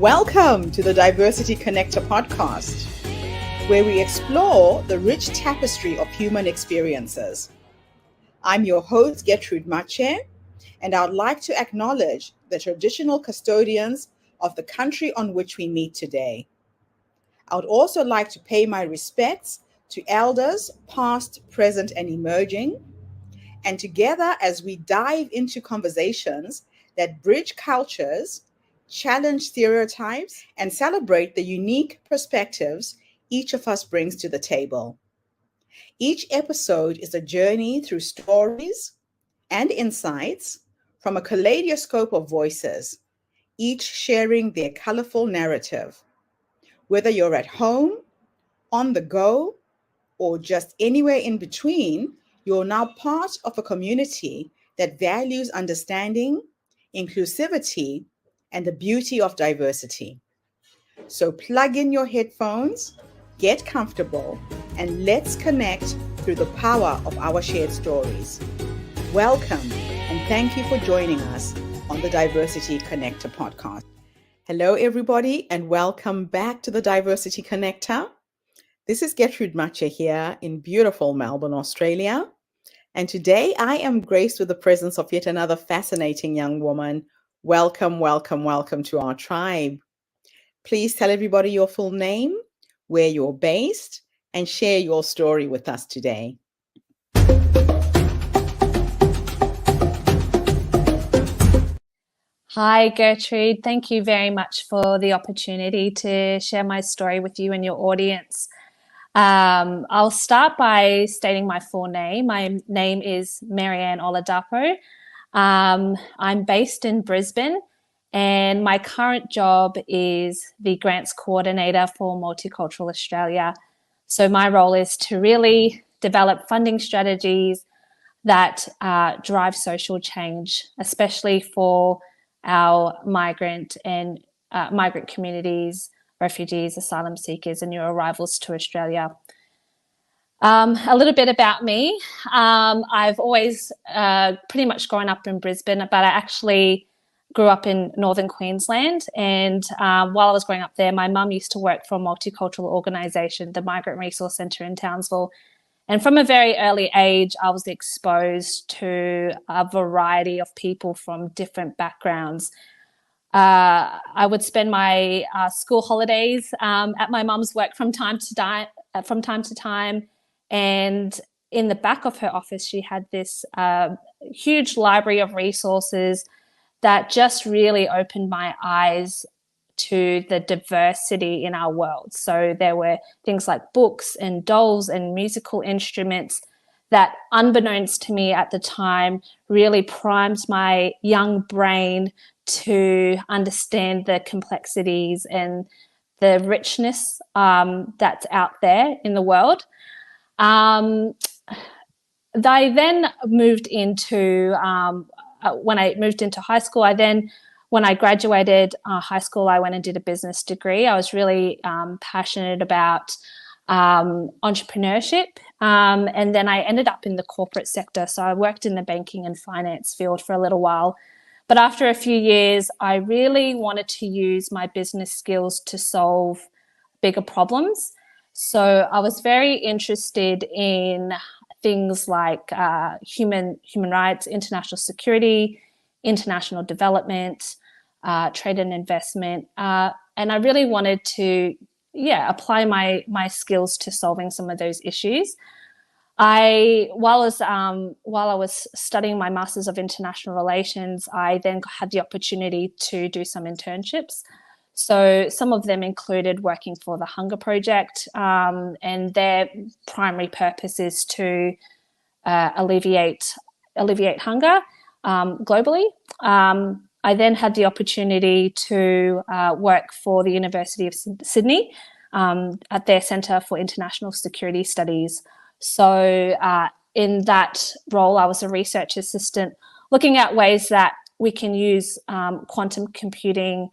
Welcome to the Diversity Connector podcast, where we explore the rich tapestry of human experiences. I'm your host, Gertrude Mache, and I'd like to acknowledge the traditional custodians of the country on which we meet today. I would also like to pay my respects to elders, past, present, and emerging, and together as we dive into conversations that bridge cultures, challenge stereotypes, and celebrate the unique perspectives each of us brings to the table. Each episode is a journey through stories and insights from a kaleidoscope of voices, each sharing their colorful narrative. Whether you're at home, on the go, or just anywhere in between, you're now part of a community that values understanding, inclusivity, and the beauty of diversity. So plug in your headphones, get comfortable, and let's connect through the power of our shared stories. Welcome, and thank you for joining us on the Diversity Connector podcast. Hello, everybody, and welcome back to the Diversity Connector. This is Gertrude Mache here in beautiful Melbourne, Australia. And today I am graced with the presence of yet another fascinating young woman. Welcome, welcome, welcome to our tribe. Please tell everybody your full name, where you're based, and share your story with us today. Hi, Gertrude. Thank you very much for the opportunity to share my story with you and your audience. I'll start by stating my full name. My name is Maryanne Oladapo. I'm based in Brisbane, and my current job is the grants coordinator for Multicultural Australia. So my role is to really develop funding strategies that drive social change, especially for our migrant communities, refugees, asylum seekers, and new arrivals to Australia. A little bit about me. I've always pretty much grown up in Brisbane, but I actually grew up in northern Queensland. And while I was growing up there, my mum used to work for a multicultural organisation, the Migrant Resource Centre in Townsville. And from a very early age, I was exposed to a variety of people from different backgrounds. I would spend my school holidays at my mum's work from time to time. And in the back of her office, she had this huge library of resources that just really opened my eyes to the diversity in our world. So there were things like books and dolls and musical instruments that, unbeknownst to me at the time, really primed my young brain to understand the complexities and the richness that's out there in the world. I then moved into, when I moved into high school, when I graduated high school, I went and did a business degree. I was really passionate about entrepreneurship. And then I ended up in the corporate sector. So I worked in the banking and finance field for a little while. But after a few years, I really wanted to use my business skills to solve bigger problems. So I was very interested in things like human rights, international security, international development, trade and investment. And I really wanted to, apply my skills to solving some of those issues. While I was studying my Masters of International Relations, I then had the opportunity to do some internships. So some of them included working for the Hunger Project, and their primary purpose is to alleviate hunger globally. I then had the opportunity to work for the University of Sydney at their Centre for International Security Studies. So in that role, I was a research assistant looking at ways that we can use quantum computing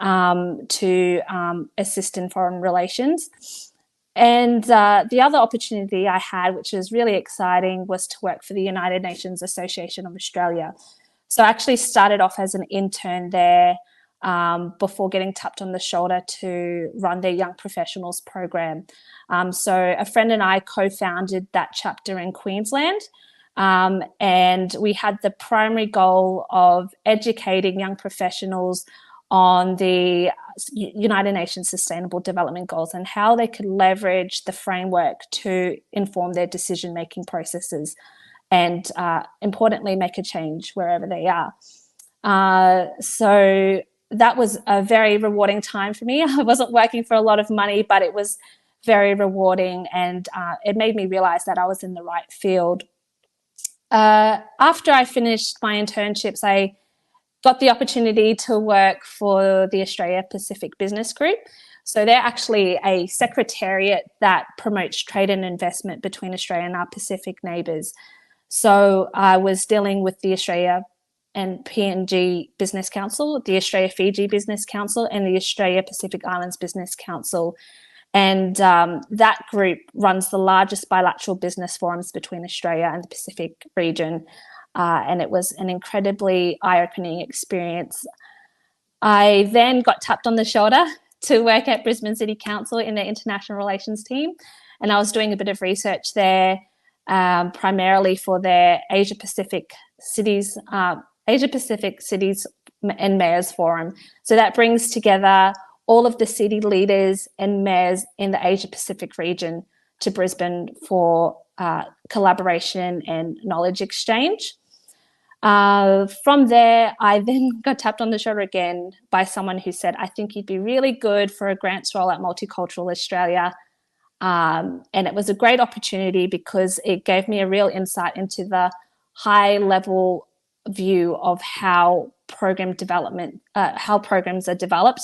to assist in foreign relations. And the other opportunity I had, which was really exciting, was to work for the United Nations Association of Australia. So I actually started off as an intern there before getting tapped on the shoulder to run their young professionals program. So a friend and I co-founded that chapter in Queensland. And we had the primary goal of educating young professionals on the United Nations Sustainable Development Goals and how they could leverage the framework to inform their decision-making processes and, importantly, make a change wherever they are. So that was a very rewarding time for me. I wasn't working for a lot of money, but it was very rewarding, and it made me realize that I was in the right field. After I finished my internships, I got the opportunity to work for the Australia Pacific Business Group. So they're actually a secretariat that promotes trade and investment between Australia and our Pacific neighbours. So I was dealing with the Australia and PNG Business Council, the Australia Fiji Business Council, and the Australia Pacific Islands Business Council. And that group runs the largest bilateral business forums between Australia and the Pacific region. And it was an incredibly eye-opening experience. I then got tapped on the shoulder to work at Brisbane City Council in their international relations team. And I was doing a bit of research there, primarily for their Asia Pacific Cities and Mayors Forum. So that brings together all of the city leaders and mayors in the Asia Pacific region to Brisbane for collaboration and knowledge exchange. From there, I then got tapped on the shoulder again by someone who said, I think you'd be really good for a grants role at Multicultural Australia. And it was a great opportunity because it gave me a real insight into the high level view of how program development, how programs are developed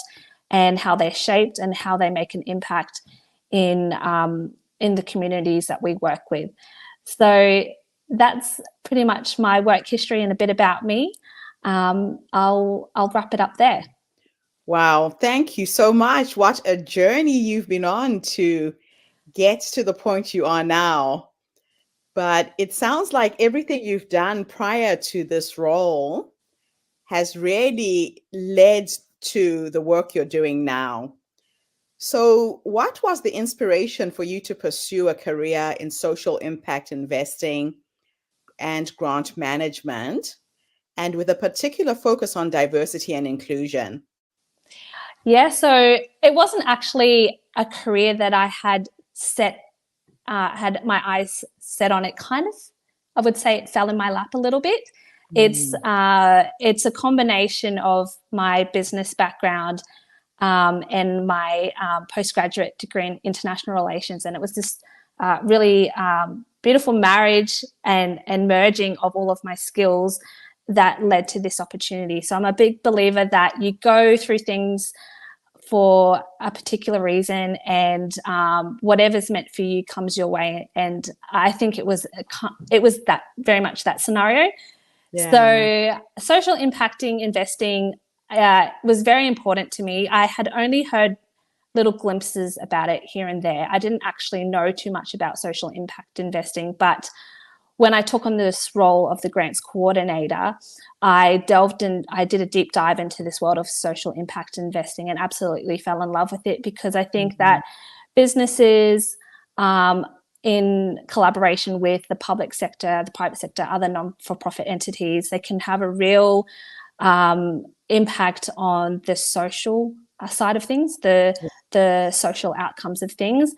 and how they're shaped and how they make an impact in the communities that we work with. So that's pretty much my work history and a bit about me. I'll wrap it up there. Wow, thank you so much. What a journey you've been on to get to the point you are now. But it sounds like everything you've done prior to this role has really led to the work you're doing now. So, what was the inspiration for you to pursue a career in social impact investing and grant management, and with a particular focus on diversity and inclusion? Yeah, so it wasn't actually a career that I had had my eyes set on. It kind of, I would say, it fell in my lap a little bit. It's a combination of my business background and my postgraduate degree in international relations, and it was this really beautiful marriage and merging of all of my skills that led to this opportunity. So I'm a big believer that you go through things for a particular reason, and whatever's meant for you comes your way. And I think it was that very much that scenario. Yeah. So social impacting investing was very important to me. I had only heard little glimpses about it here and there. I didn't actually know too much about social impact investing, but when I took on this role of the grants coordinator, I delved and I did a deep dive into this world of social impact investing and absolutely fell in love with it, because I think that businesses, in collaboration with the public sector, the private sector, other non-for-profit entities, they can have a real impact on the social side of things, the social outcomes of things.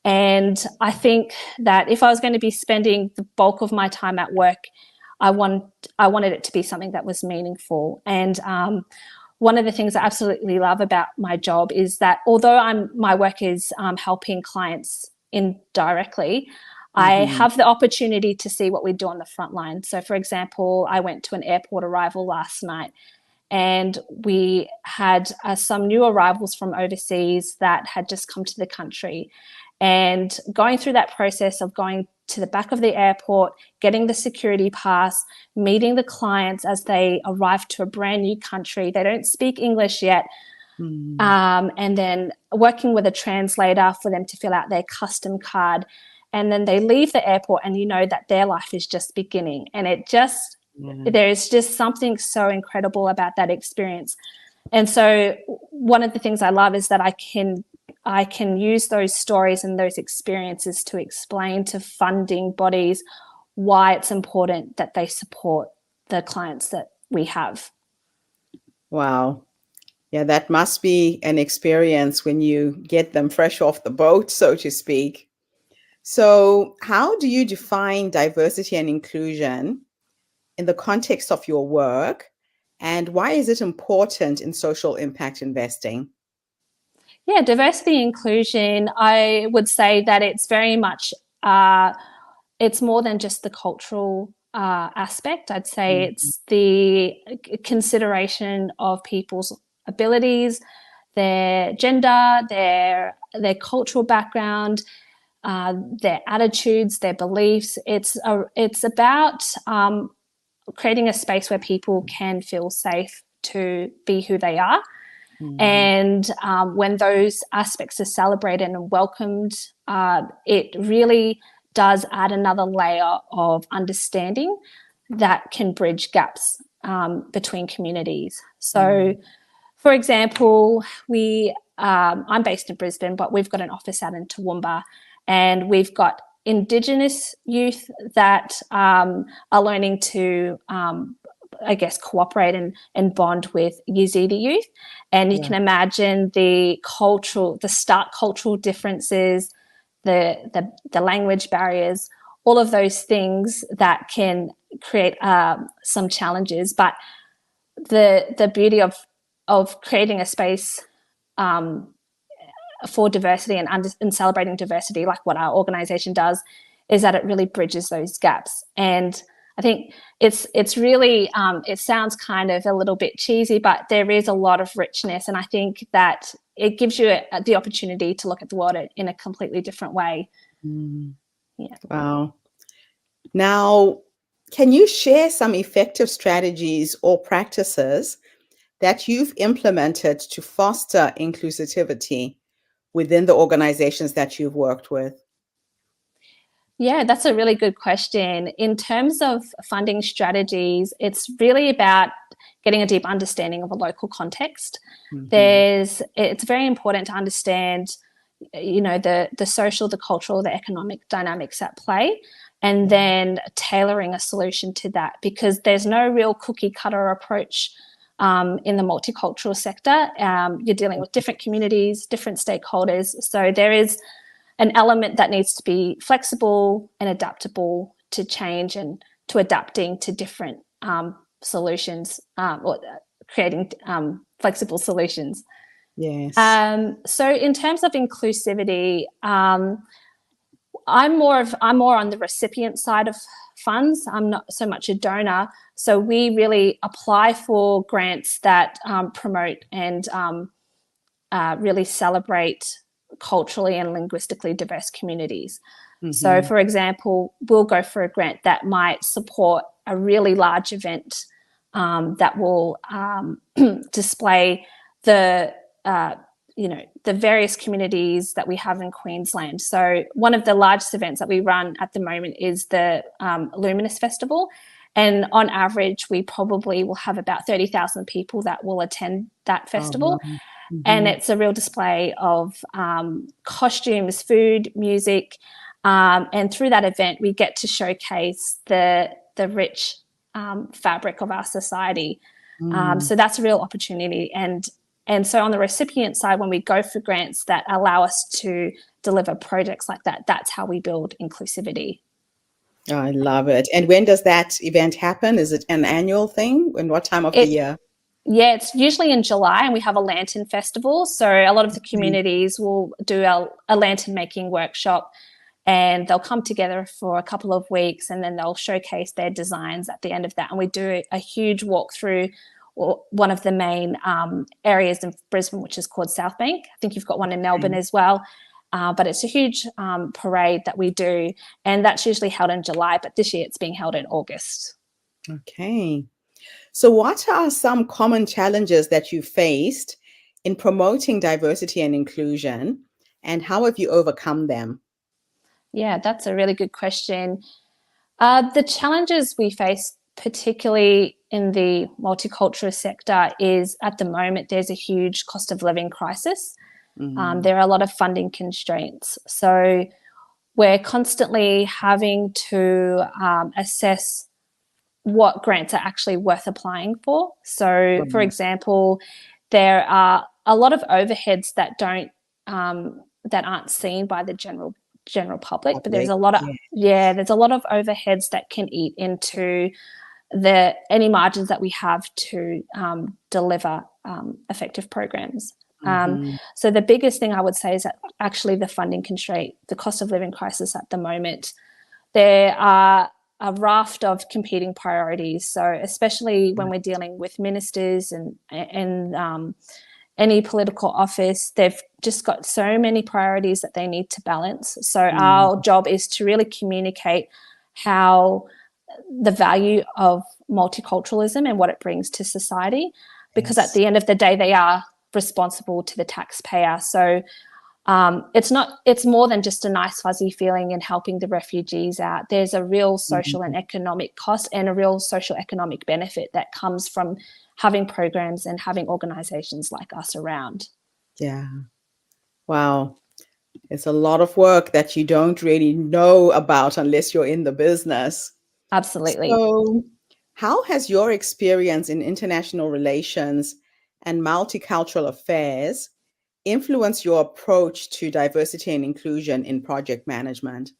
And I think that if I was going to be spending the bulk of my time at work, I wanted it to be something that was meaningful. And one of the things I absolutely love about my job is that although my work is helping clients indirectly, I have the opportunity to see what we do on the front line. So, for example, I went to an airport arrival last night, and we had some new arrivals from overseas that had just come to the country. And going through that process of going to the back of the airport, getting the security pass, meeting the clients as they arrive to a brand new country. They don't speak English yet. And then working with a translator for them to fill out their custom card. And then they leave the airport and you know that their life is just beginning. And there is just something so incredible about that experience. And so one of the things I love is that I can use those stories and those experiences to explain to funding bodies why it's important that they support the clients that we have. Wow. Yeah, that must be an experience when you get them fresh off the boat, so to speak. So, how do you define diversity and inclusion in the context of your work? And why is it important in social impact investing? Yeah, diversity inclusion, I would say that it's very much, it's more than just the cultural aspect. I'd say Mhm. it's the consideration of people's abilities, their gender, their cultural background, their attitudes, their beliefs. It's about creating a space where people can feel safe to be who they are. Mhm. And when those aspects are celebrated and welcomed, it really does add another layer of understanding that can bridge gaps between communities. So, for example, I'm based in Brisbane, but we've got an office out in Toowoomba, and we've got Indigenous youth that are learning to I guess, cooperate and bond with Yazidi youth. And you Yeah. can imagine the stark cultural differences, the language barriers, all of those things that can create some challenges. But the beauty of creating a space for diversity and celebrating diversity, like what our organization does, is that it really bridges those gaps. And I think it's really it sounds kind of a little bit cheesy, but there is a lot of richness, and I think that it gives you the opportunity to look at the world in a completely different way. Mm. Yeah. Wow. Now, can you share some effective strategies or practices that you've implemented to foster inclusivity within the organizations that you've worked with? Yeah, that's a really good question. In terms of funding strategies, it's really about getting a deep understanding of a local context. Mhm. It's very important to understand, the social, the cultural, the economic dynamics at play, and Yeah. then tailoring a solution to that, because there's no real cookie cutter approach in the multicultural sector. You're dealing with different communities, different stakeholders, so there is an element that needs to be flexible and adaptable to change and to adapting to different solutions, or creating flexible solutions. Yes. So in terms of inclusivity, I'm more on the recipient side of funds. I'm not so much a donor. So we really apply for grants that promote and really celebrate culturally and linguistically diverse communities. So, Mhm. for example, we'll go for a grant that might support a really large event that will display the the various communities that we have in Queensland. So, one of the largest events that we run at the moment is the Luminous Festival. And on average, we probably will have about 30,000 people that will attend that Oh, wow. festival. And Mhm. it's a real display of costumes, food, music, and through that event, we get to showcase the rich fabric of our society. Mm. So that's a real opportunity. And so on the recipient side, when we go for grants that allow us to deliver projects like that, that's how we build inclusivity. Oh, I love it. And when does that event happen? Is it an annual thing? And what time of the It year? Yeah, it's usually in July, and we have a lantern festival. So a lot of the Okay. communities will do a lantern making workshop, and they'll come together for a couple of weeks, and then they'll showcase their designs at the end of that. And we do a huge walk through one of the main areas in Brisbane, which is called South Bank. I think you've got one in Melbourne Okay. as well. But it's a huge parade that we do, and that's usually held in July. But this year it's being held in August. Okay. So, what are some common challenges that you faced in promoting diversity and inclusion, and how have you overcome them? Yeah, that's a really good question. The challenges we face, particularly in the multicultural sector is at the moment there's a huge cost of living crisis. There are a lot of funding constraints. So we're constantly having to assess what grants are actually worth applying for. So, for example, there are a lot of overheads that aren't seen by the general public, but there's a lot of there's a lot of overheads that can eat into any margins that we have to deliver effective programs. So the biggest thing I would say is that actually the funding constraint, the cost of living crisis at the moment, there are a raft of competing priorities. So especially when we're dealing with ministers and any political office, they've just got so many priorities that they need to balance. So our job is to really communicate how the value of multiculturalism and what it brings to society, because at the end of the day, they are responsible to the taxpayer. So it's more than just a nice fuzzy feeling in helping the refugees out. There's a real social and economic cost and a real social economic benefit that comes from having programs and having organizations like us around. Yeah. Wow. It's a lot of work that you don't really know about unless you're in the business. Absolutely. So how has your experience in international relations and multicultural affairs influenced your approach to diversity and inclusion in project management?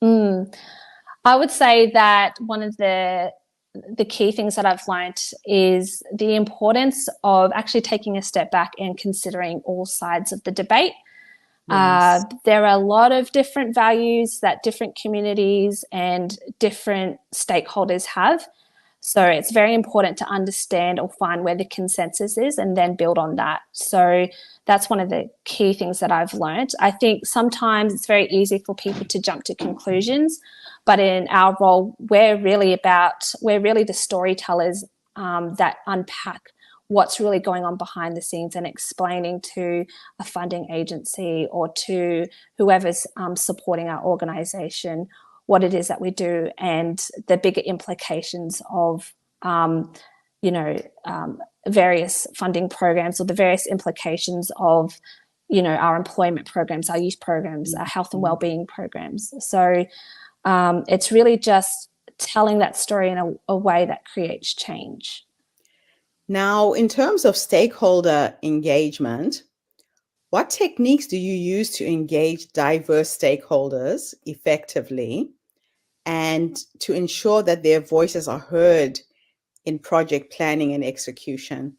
I would say that one of the key things that I've learned is the importance of actually taking a step back and considering all sides of the debate. There are a lot of different values that different communities and different stakeholders have. So it's very important to understand or find where the consensus is and then build on that. So that's one of the key things that I've learned. I think sometimes it's very easy for people to jump to conclusions, but in our role, we're really the storytellers that unpack what's really going on behind the scenes and explaining to a funding agency or to whoever's supporting our organization what it is that we do and the bigger implications of, various funding programs or the various implications of, our employment programs, our youth programs, our health and wellbeing programs. So it's really just telling that story in a way that creates change. Now, in terms of stakeholder engagement, what techniques do you use to engage diverse stakeholders effectively and to ensure that their voices are heard in project planning and execution?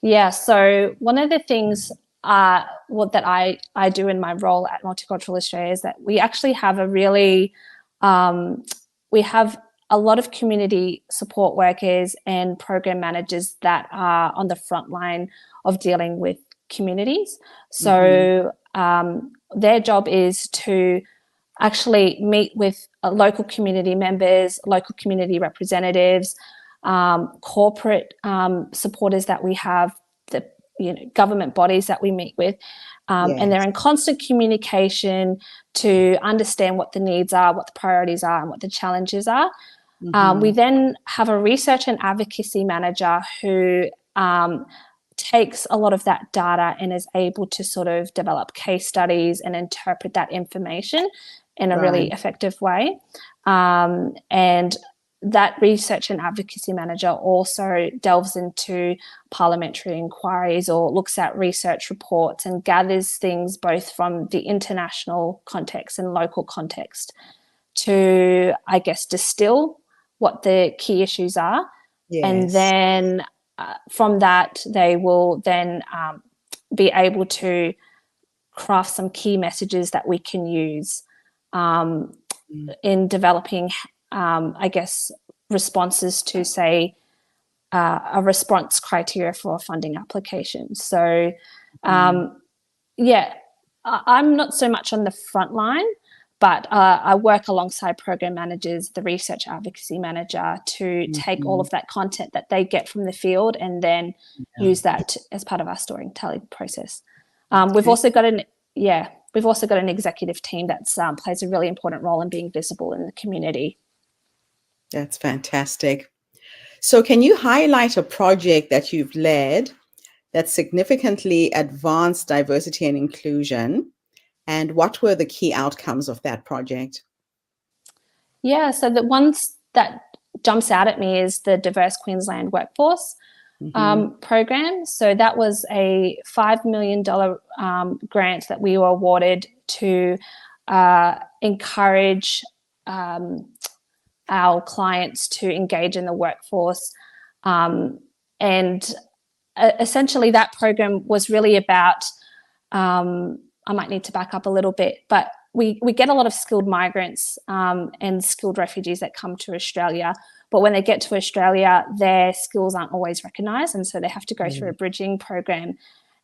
Yeah, so one of the things that I do in my role at Multicultural Australia is that we actually have we have a lot of community support workers and program managers that are on the front line of dealing with communities. So their job is to actually meet with local community members, local community representatives, corporate supporters that we have, the government bodies that we meet with, and they're in constant communication to understand what the needs are, what the priorities are, and what the challenges are. We then have a research and advocacy manager who takes a lot of that data and is able to sort of develop case studies and interpret that information in a really effective way. And that research and advocacy manager also delves into parliamentary inquiries or looks at research reports and gathers things both from the international context and local context to, I guess, distill what the key issues are. And then from that, they will then be able to craft some key messages that we can use in developing, I guess, responses to, say, a response criteria for a funding application. So, I'm not so much on the front line, but I work alongside program managers, the research advocacy manager, to take all of that content that they get from the field and then use that as part of our storytelling process. We've also got an executive team that plays a really important role in being visible in the community. That's fantastic. So can you highlight a project that you've led that significantly advanced diversity and inclusion? And what were the key outcomes of that project? Yeah, so the ones that jumps out at me is the Diverse Queensland Workforce program. So that was a $5 million grant that we were awarded to encourage our clients to engage in the workforce. And essentially that program was really about, I might need to back up a little bit, but we get a lot of skilled migrants and skilled refugees that come to Australia. But when they get to Australia, their skills aren't always recognised. And so they have to go through a bridging program.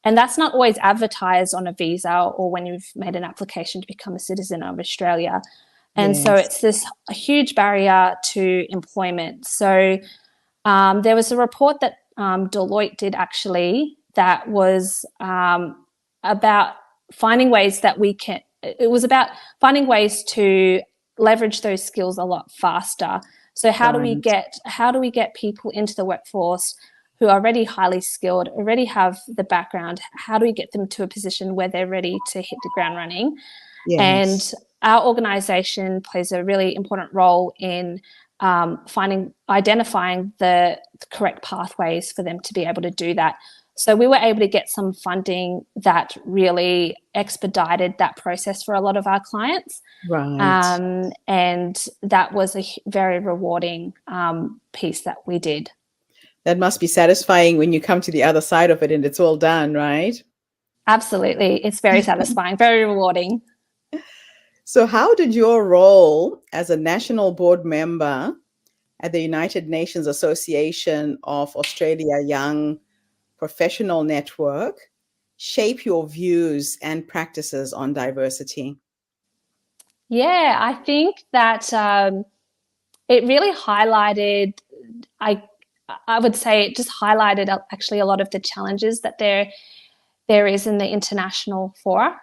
And that's not always advertised on a visa or when you've made an application to become a citizen of Australia. And so it's this huge barrier to employment. So there was a report that Deloitte did actually that was about finding ways that we can, it was about finding ways to leverage those skills a lot faster. So how do we get people into the workforce who are already highly skilled, already have the background? How do we get them to a position where they're ready to hit the ground running? And our organisation plays a really important role in identifying the correct pathways for them to be able to do that. So we were able to get some funding that really expedited that process for a lot of our clients. And that was a very rewarding piece that we did. That must be satisfying when you come to the other side of it and it's all done, right? Absolutely. It's very satisfying, very rewarding. So how did your role as a national board member at the United Nations Association of Australia Young Professional Network shape your views and practices on diversity? Yeah, I think that it really highlighted, I would say it just highlighted actually a lot of the challenges that there is in the international fora.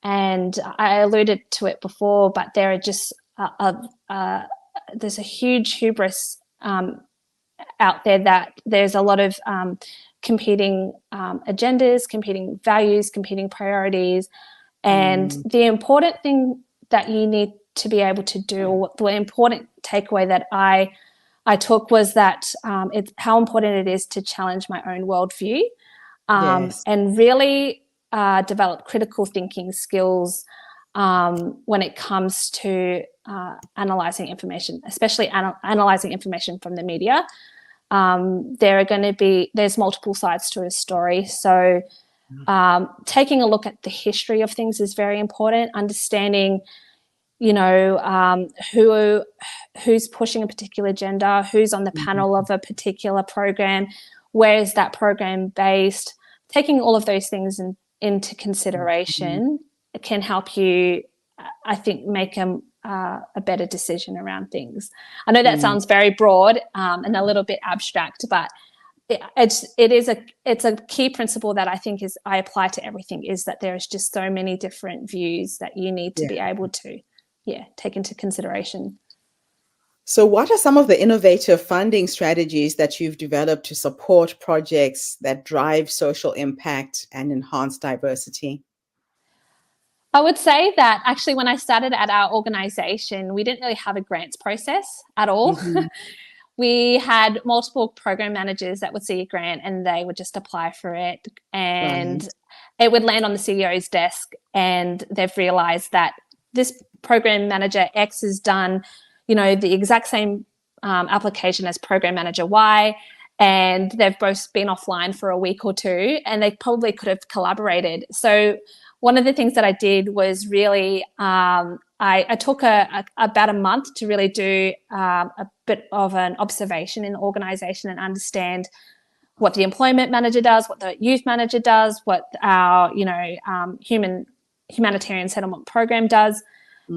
And I alluded to it before, but there are just there's a huge hubris out there that there's a lot of competing agendas, competing values, competing priorities. And the important thing that you need to be able to do, or the important takeaway that I took was that it's how important it is to challenge my own worldview and really develop critical thinking skills when it comes to analysing information, especially analysing information from the media. There's multiple sides to a story. So taking a look at the history of things is very important. Understanding, who's pushing a particular agenda, who's on the panel of a particular program, where is that program based. Taking all of those things into consideration can help you, I think, make a better decision around things. I know that sounds very broad and a little bit abstract, but it's a key principle that I think I apply to everything, is that there's just so many different views that you need to be able to take into consideration. So what are some of the innovative funding strategies that you've developed to support projects that drive social impact and enhance diversity? I would say that actually when I started at our organisation, we didn't really have a grants process at all. We had multiple program managers that would see a grant and they would just apply for it, and it would land on the CEO's desk, and they've realised that this program manager X has done, the exact same application as program manager Y, and they've both been offline for a week or two, and they probably could have collaborated. So one of the things that I did was really I took about a month to really do a bit of an observation in the organisation and understand what the employment manager does, what the youth manager does, what our humanitarian settlement program does,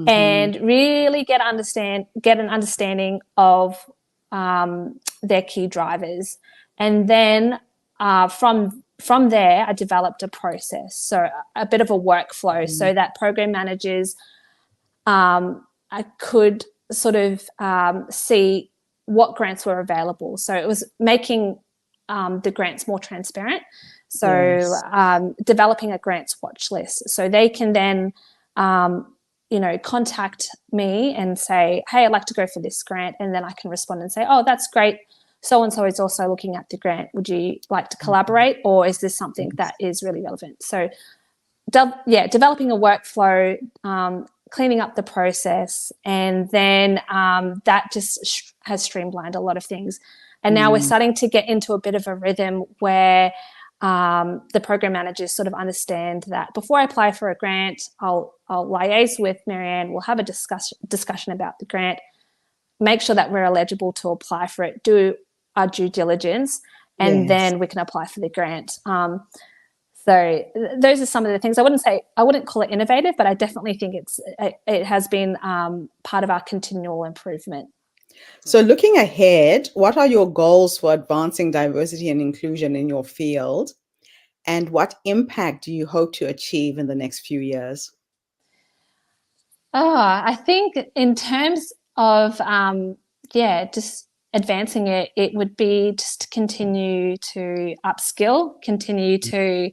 and really get an understanding of their key drivers. And then from there, I developed a process, so a bit of a workflow, so that program managers I could sort of see what grants were available. So it was making the grants more transparent. So developing a grants watch list, so they can then contact me and say, hey, I'd like to go for this grant, and then I can respond and say, oh, that's great, so and so is also looking at the grant, would you like to collaborate, or is this something that is really relevant? So developing a workflow, cleaning up the process, and then that just has streamlined a lot of things. And now we're starting to get into a bit of a rhythm where the program managers sort of understand that before I apply for a grant, I'll liaise with Maryanne, we'll have a discussion about the grant, make sure that we're eligible to apply for it, do our due diligence, and then we can apply for the grant. So those are some of the things. I wouldn't call it innovative, but I definitely think it has been part of our continual improvement. So looking ahead, what are your goals for advancing diversity and inclusion in your field? And what impact do you hope to achieve in the next few years? I think in terms of, just advancing it, it would be just to continue to upskill, continue to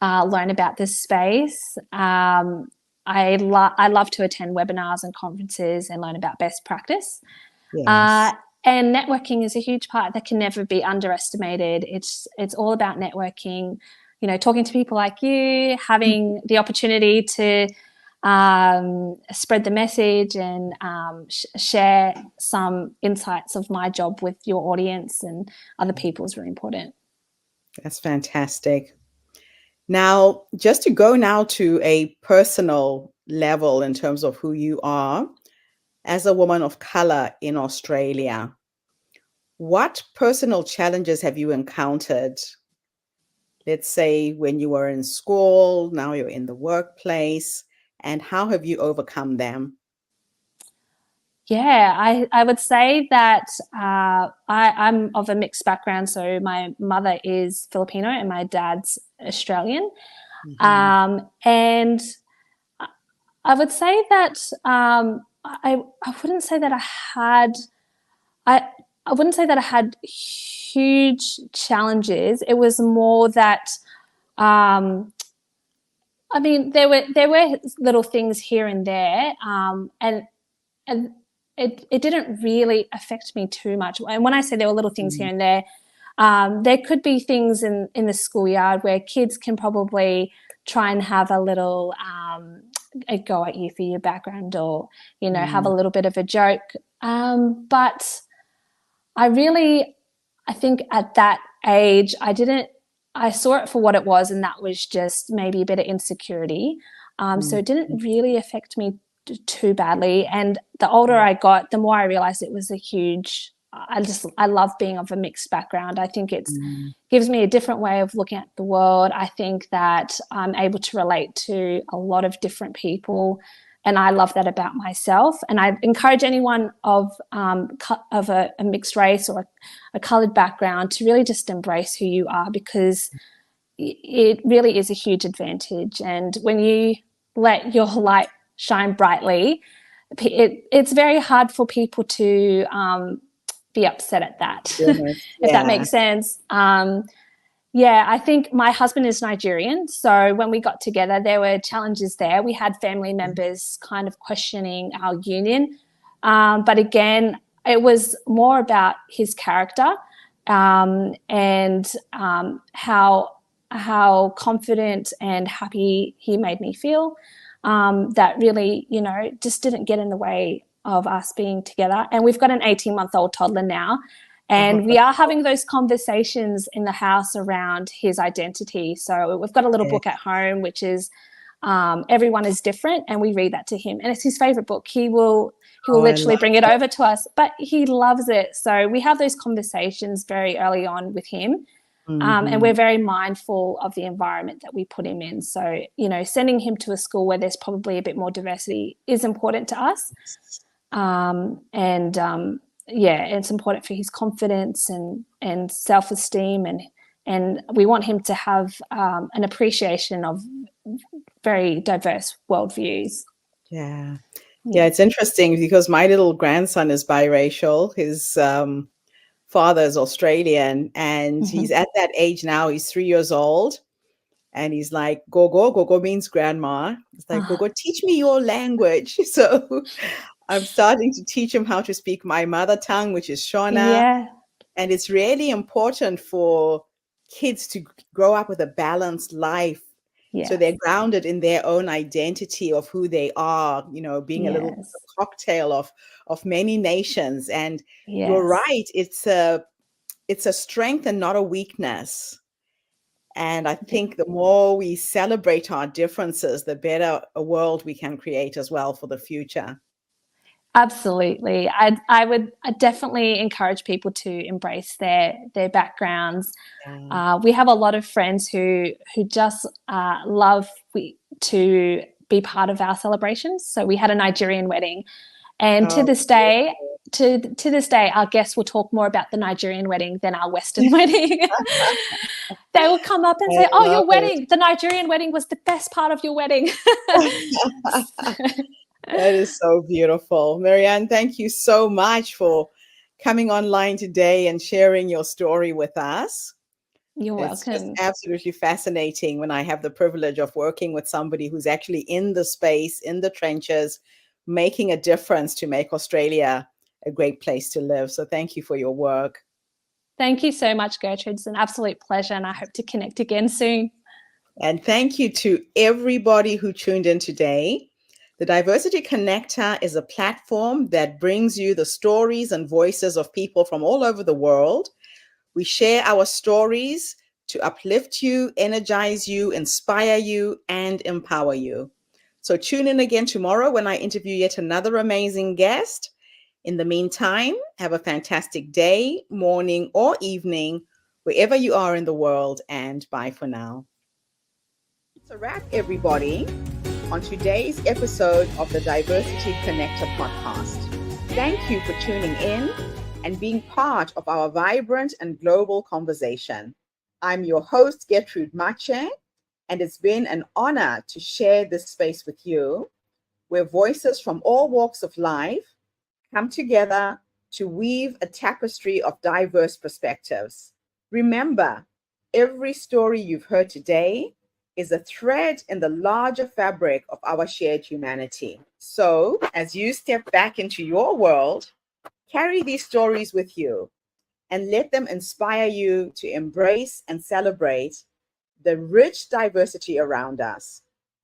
learn about this space. I love to attend webinars and conferences and learn about best practice. And networking is a huge part that can never be underestimated. It's all about networking, talking to people like you, having the opportunity to spread the message and share some insights of my job with your audience and other people is really important. That's fantastic. Now, just to go now to a personal level in terms of who you are, as a woman of color in Australia, what personal challenges have you encountered? Let's say when you were in school, now you're in the workplace, and how have you overcome them? Yeah, I would say that I'm of a mixed background. So my mother is Filipino and my dad's Australian. And I would say that I wouldn't say that I wouldn't say that I had huge challenges. It was more that there were little things here and there, and it didn't really affect me too much. And when I say there were little things here and there could be things in the schoolyard where kids can probably try and have a little a go at you for your background, or have a little bit of a joke. But I think at that age, I saw it for what it was, and that was just maybe a bit of insecurity. So it didn't really affect me too badly. And the older I got, the more I realized it was I love being of a mixed background. I think it gives me a different way of looking at the world. I think that I'm able to relate to a lot of different people, and I love that about myself. And I encourage anyone of a mixed race or a colored background to really just embrace who you are, because it really is a huge advantage. And when you let your light shine brightly, it's very hard for people to be upset at that, if that makes sense. I think my husband is Nigerian, so when we got together, there were challenges there. We had family members kind of questioning our union, but again, it was more about his character and how confident and happy he made me feel. That really, just didn't get in the way of us being together. And we've got an 18-month-old toddler now, and we are having those conversations in the house around his identity. So we've got a little book at home, which is Everyone is Different, and we read that to him. And it's his favorite book. He will literally bring it over to us, but he loves it. So we have those conversations very early on with him. And we're very mindful of the environment that we put him in. So, sending him to a school where there's probably a bit more diversity is important to us. It's important for his confidence and self-esteem, and we want him to have an appreciation of very diverse worldviews. Yeah. Yeah, it's interesting because my little grandson is biracial. His father is Australian, and he's Mhm. at that age now. He's 3 years old, and he's like, "Gogo, Gogo means grandma." It's like, Ah, "Gogo, teach me your language." So I'm starting to teach him how to speak my mother tongue, which is Shona. yeah, And it's really important for kids to grow up with a balanced life. So yes, they're grounded in their own identity of who they are, being a little yes, cocktail of many nations. And you're yes. right, it's a strength and not a weakness. And I Yeah. think the more we celebrate our differences, the better a world we can create as well for the future. Absolutely. I definitely encourage people to embrace their backgrounds. Yeah. We have a lot of friends who just love to be part of our celebrations. So we had a Nigerian wedding, and to Oh, this day, to this day, our guests will talk more about the Nigerian wedding than our Western wedding. They will come up and I say, "Oh, love your wedding, the Nigerian wedding was the best part of your wedding." it. That is so beautiful. Maryanne, thank you so much for coming online today and sharing your story with us. You're It's just welcome. absolutely fascinating when I have the privilege of working with somebody who's actually in the space, in the trenches, making a difference to make Australia a great place to live. So thank you for your work. Thank you so much, Gertrude. It's an absolute pleasure, and I hope to connect again soon. And thank you to everybody who tuned in today. The Diversity Connector is a platform that brings you the stories and voices of people from all over the world. We share our stories to uplift you, energize you, inspire you, and empower you. So tune in again tomorrow when I interview yet another amazing guest. In the meantime, have a fantastic day, morning, or evening, wherever you are in the world, and bye for now. That's a wrap, everybody, on today's episode of the Diversity Connector podcast. Thank you for tuning in and being part of our vibrant and global conversation. I'm your host, Gertrude Mache, and it's been an honor to share this space with you, where voices from all walks of life come together to weave a tapestry of diverse perspectives. Remember, every story you've heard today is a thread in the larger fabric of our shared humanity. So, as you step back into your world, carry these stories with you and let them inspire you to embrace and celebrate the rich diversity around us.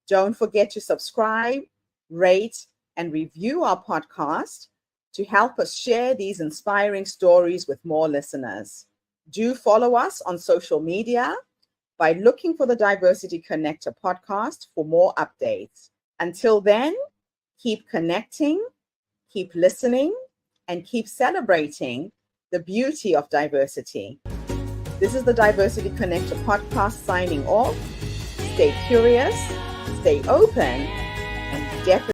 Don't forget to subscribe, rate, and review our podcast to help us share these inspiring stories with more listeners. Do follow us on social media by looking for the Diversity Connector podcast for more updates. Until then, keep connecting, keep listening, and keep celebrating the beauty of diversity. This is the Diversity Connector podcast signing off. Stay curious, stay open, and definitely